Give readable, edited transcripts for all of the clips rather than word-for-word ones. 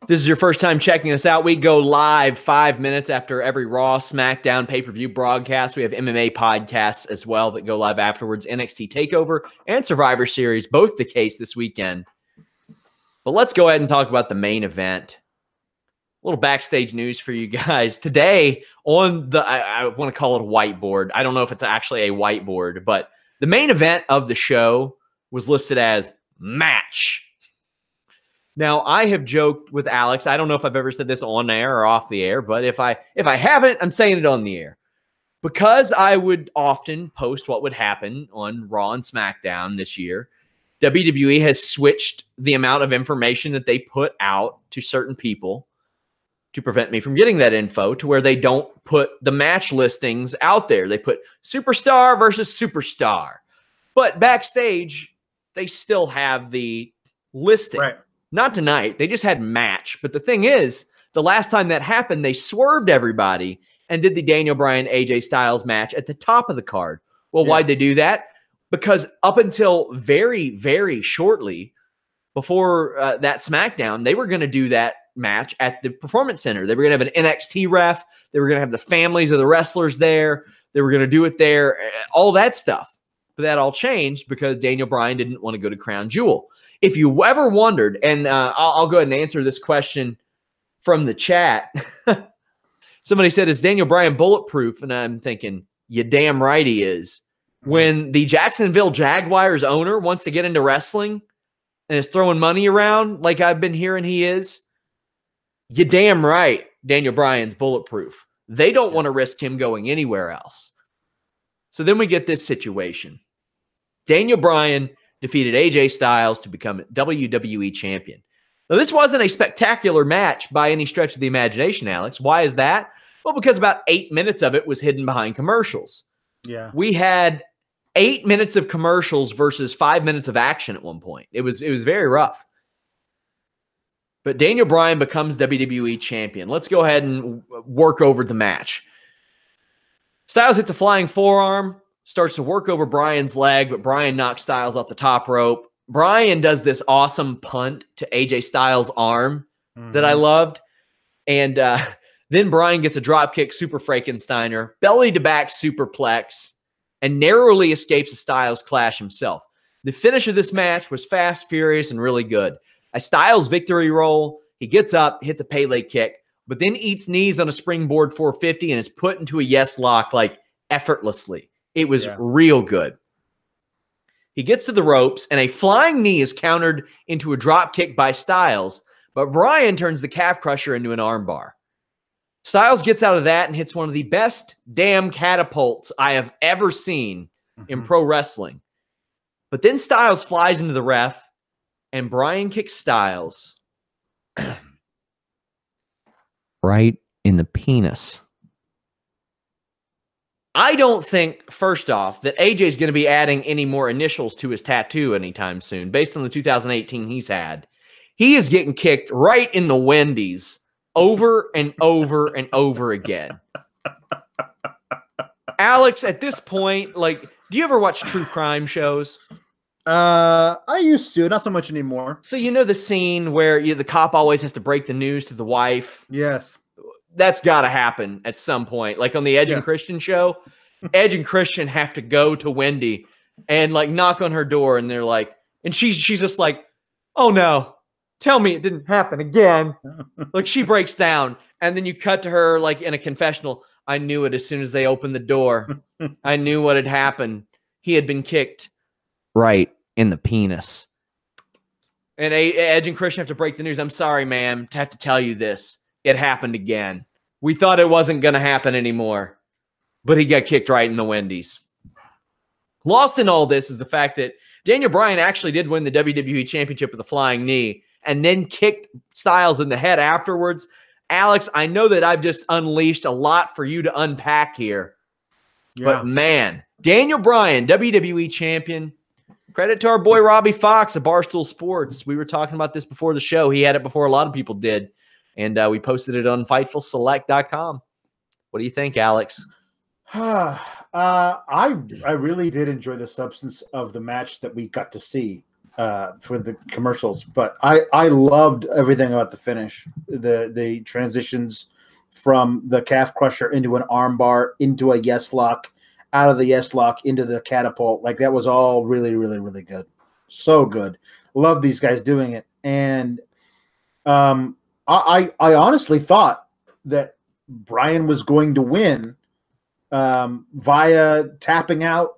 This is your first time checking us out. We go live 5 minutes after every Raw, Smackdown, pay-per-view broadcast. We have MMA podcasts as well that go live afterwards. NXT TakeOver and Survivor Series, both the case this weekend. But let's go ahead and talk about the main event. A little backstage news for you guys. Today on the, I want to call it a whiteboard. I don't know if it's actually a whiteboard, but the main event of the show was listed as match. Now, I have joked with Alex. I don't know if I've ever said this on air or off the air, but if I haven't, I'm saying it on the air. Because I would often post what would happen on Raw and SmackDown this year, WWE has switched the amount of information that they put out to certain people to prevent me from getting that info, to where they don't put the match listings out there. They put superstar versus superstar. But backstage, they still have the listing. Right. Not tonight. They just had match. But the thing is, the last time that happened, they swerved everybody and did the Daniel Bryan AJ Styles match at the top of the card. Well, why'd they do that? Because up until very, very shortly before that SmackDown, they were going to do that match at the Performance Center. They were going to have an NXT ref. They were going to have the families of the wrestlers there. They were going to do it there, all that stuff. But that all changed because Daniel Bryan didn't want to go to Crown Jewel. If you ever wondered, and I'll go ahead and answer this question from the chat. Somebody said, is Daniel Bryan bulletproof? And I'm thinking, you damn right he is. When the Jacksonville Jaguars owner wants to get into wrestling and is throwing money around like I've been hearing he is, you damn right Daniel Bryan's bulletproof. They don't want to risk him going anywhere else. So then we get this situation. Daniel Bryan defeated AJ Styles to become WWE champion. Now, this wasn't a spectacular match by any stretch of the imagination, Alex. Why is that? Well, because about 8 minutes of it was hidden behind commercials. Yeah. We had 8 minutes of commercials versus 5 minutes of action at one point. It was very rough. But Daniel Bryan becomes WWE champion. Let's go ahead and work over the match. Styles hits a flying forearm, starts to work over Bryan's leg, but Bryan knocks Styles off the top rope. Bryan does this awesome punt to AJ Styles' arm that I loved. And then Bryan gets a dropkick super Frankensteiner, belly-to-back superplex, and narrowly escapes a Styles clash himself. The finish of this match was fast, furious, and really good. A Styles victory roll. He gets up, hits a Pele kick, but then eats knees on a springboard 450 and is put into a yes lock like effortlessly. It was real good. He gets to the ropes, and a flying knee is countered into a drop kick by Styles, but Bryan turns the calf crusher into an armbar. Styles gets out of that and hits one of the best damn catapults I have ever seen in pro wrestling. But then Styles flies into the ref, and Bryan kicks Styles right in the penis. I don't think, first off, that AJ is going to be adding any more initials to his tattoo anytime soon, based on the 2018 he's had. He is getting kicked right in the Wendy's over and over and over again. Alex, at this point, like, do you ever watch true crime shows? I used to, not so much anymore. So you know the scene where the cop always has to break the news to the wife? Yes. That's got to happen at some point. Like on the Edge and Christian show, Edge and Christian have to go to Wendy and like knock on her door, and they're like, and she's just like, oh no, tell me it didn't happen again. Like she breaks down, and then you cut to her like in a confessional. I knew it as soon as they opened the door. I knew what had happened. He had been kicked right in the penis. And Edge and Christian have to break the news. I'm sorry, ma'am, to have to tell you this. It happened again. We thought it wasn't going to happen anymore, but he got kicked right in the Wendy's. Lost in all this is the fact that Daniel Bryan actually did win the WWE Championship with a flying knee and then kicked Styles in the head afterwards. Alex, I know that I've just unleashed a lot for you to unpack here, but man, Daniel Bryan, WWE Champion. Credit to our boy Robbie Fox of Barstool Sports. We were talking about this before the show. He had it before a lot of people did. And we posted it on FightfulSelect.com. What do you think, Alex? I really did enjoy the substance of the match that we got to see. for the commercials. But I loved everything about the finish. The transitions from the calf crusher into an arm bar, into a yes lock, out of the yes lock into the catapult. Like, that was all really, really, really good. So good. Love these guys doing it. And I honestly thought that Bryan was going to win via tapping out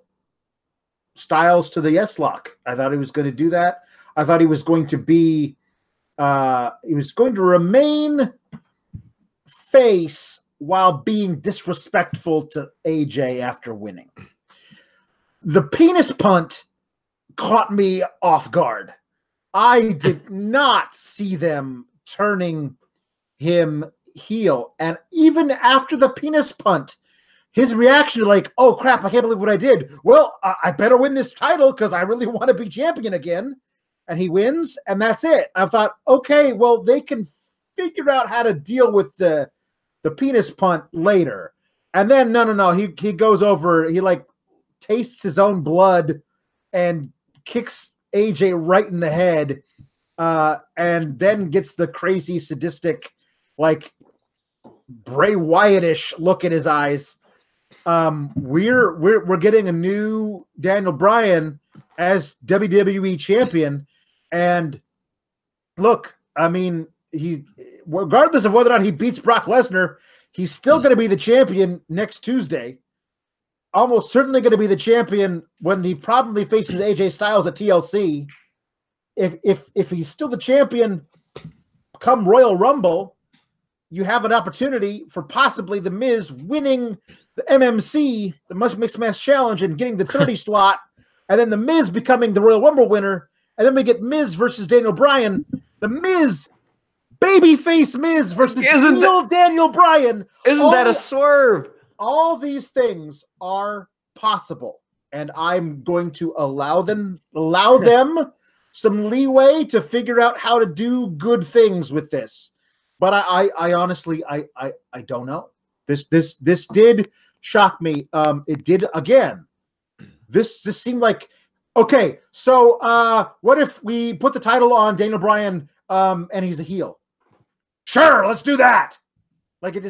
Styles to the yes lock. I thought he was going to do that. I thought he was going to be he was going to remain face while being disrespectful to AJ after winning. The penis punt caught me off guard. I did not see them turning him heel. And even after the penis punt, his reaction, like, oh, crap, I can't believe what I did. Well, I better win this title because I really want to be champion again. And he wins, and that's it. I thought, okay, well, they can figure out how to deal with the penis punt later. And then, no. He goes over, he, like, tastes his own blood and kicks AJ right in the head, and then gets the crazy, sadistic, like, Bray Wyatt-ish look in his eyes. We're getting a new Daniel Bryan as WWE champion, and look, I mean, he, regardless of whether or not he beats Brock Lesnar, he's still going to be the champion next Tuesday. Almost certainly going to be the champion when he probably faces AJ Styles at TLC. If he's still the champion come Royal Rumble, you have an opportunity for possibly The Miz winning the MMC, the Mixed Match Challenge, and getting the 30 slot, and then The Miz becoming the Royal Rumble winner, and then we get Miz versus Daniel Bryan. The Miz, babyface Miz versus heel Daniel Bryan. Isn't that a swerve? All these things are possible, and I'm going to allow them some leeway to figure out how to do good things with this. But I honestly I don't know. This did shock me. It did again. This just seemed like, okay, so what if we put the title on Daniel Bryan and he's a heel? Sure, let's do that. Like, it